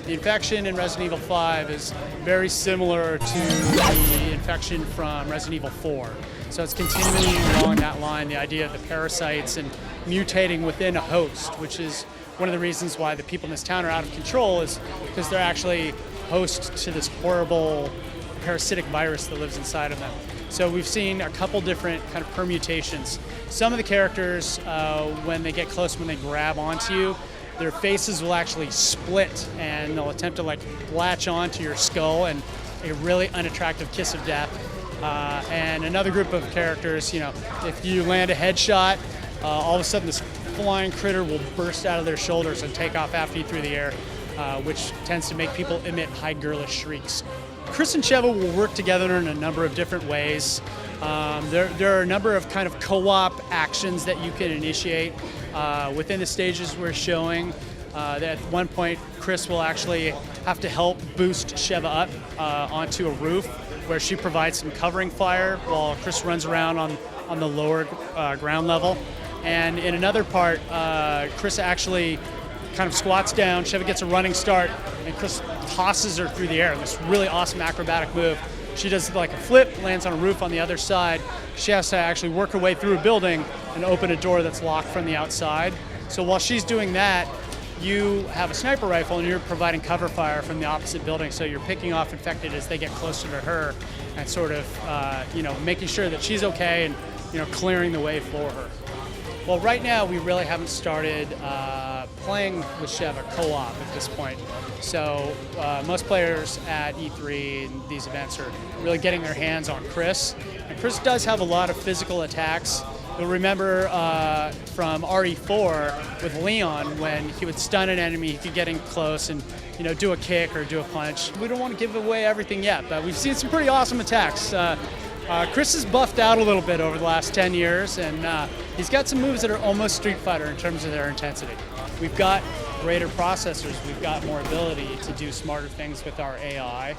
The infection in Resident Evil 5 is very similar to the infection from Resident Evil 4. So it's continuing along that line, the idea of the parasites and mutating within a host, which is one of the reasons why the people in this town are out of control, is because they're actually host to this horrible parasitic virus that lives inside of them. So we've seen a couple different kind of permutations. Some of the characters, when they get close, when they grab onto you, their faces will actually split and they'll attempt to like latch onto your skull and a really unattractive kiss of death. And another group of characters, you know, if you land a headshot, all of a sudden this flying critter will burst out of their shoulders and take off after you through the air, which tends to make people emit high girlish shrieks. Chris and Sheva will work together in a number of different ways. There are a number of kind of co-op actions that you can initiate within the stages we're showing. That at one point, Chris will actually have to help boost Sheva up onto a roof where she provides some covering fire while Chris runs around on the lower ground level. And in another part, Chris actually kind of squats down, Sheva gets a running start, and Chris tosses her through the air in this really awesome acrobatic move. She does like a flip, lands on a roof on the other side. She has to actually work her way through a building and open a door that's locked from the outside. So while she's doing that, you have a sniper rifle and you're providing cover fire from the opposite building. So you're picking off infected as they get closer to her and sort of, making sure that she's okay and, clearing the way for her. Well, right now we really haven't started playing with Sheva co-op at this point. So most players at E3 and these events are really getting their hands on Chris. And Chris does have a lot of physical attacks. You'll remember from RE4 with Leon, when he would stun an enemy, he could get in close and do a kick or do a punch. We don't want to give away everything yet, but we've seen some pretty awesome attacks. Chris has buffed out a little bit over the last 10 years, and he's got some moves that are almost Street Fighter in terms of their intensity. We've got greater processors, we've got more ability to do smarter things with our AI,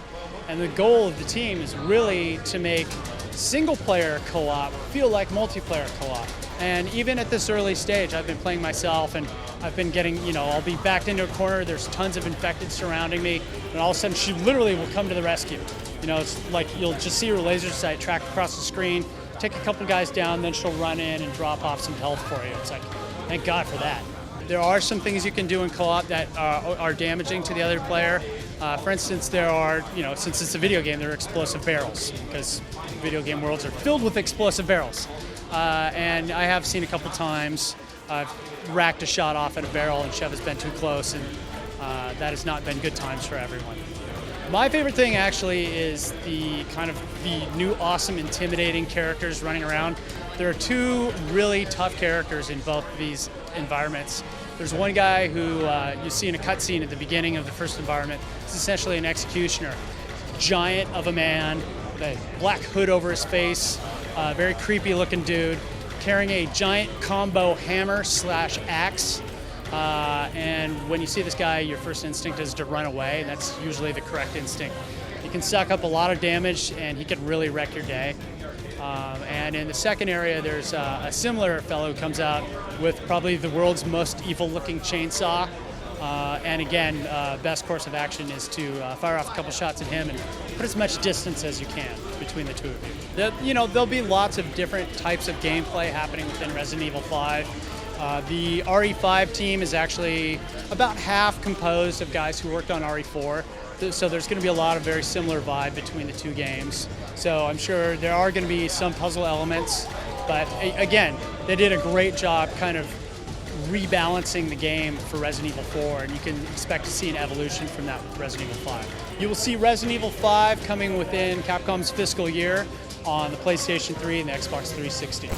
and the goal of the team is really to make single-player co-op feel like multiplayer co-op. And even at this early stage, I've been playing myself, and I've been getting, I'll be backed into a corner, there's tons of infected surrounding me, and all of a sudden she literally will come to the rescue. It's like you'll just see her laser sight track across the screen, take a couple guys down, then she'll run in and drop off some health for you. It's like, thank God for that. There are some things you can do in co-op that are damaging to the other player. For instance, there are, since it's a video game, there are explosive barrels, because video game worlds are filled with explosive barrels. And I have seen a couple times I've racked a shot off at a barrel and Sheva's been too close, and that has not been good times for everyone. My favorite thing actually is the new awesome intimidating characters running around. There are two really tough characters in both of these environments. There's one guy who you see in a cutscene at the beginning of the first environment. He's essentially an executioner. Giant of a man, with a black hood over his face, very creepy looking dude, carrying a giant combo hammer / axe. And when you see this guy, your first instinct is to run away. That's usually the correct instinct. He can suck up a lot of damage and he can really wreck your day. And in the second area, there's a similar fellow who comes out with probably the world's most evil-looking chainsaw. And again, best course of action is to fire off a couple shots at him and put as much distance as you can between the two of you. There'll be lots of different types of gameplay happening within Resident Evil 5. The RE5 team is actually about half composed of guys who worked on RE4. So there's going to be a lot of very similar vibe between the two games. So I'm sure there are going to be some puzzle elements, but again, they did a great job kind of rebalancing the game for Resident Evil 4, and you can expect to see an evolution from that with Resident Evil 5. You will see Resident Evil 5 coming within Capcom's fiscal year on the PlayStation 3 and the Xbox 360.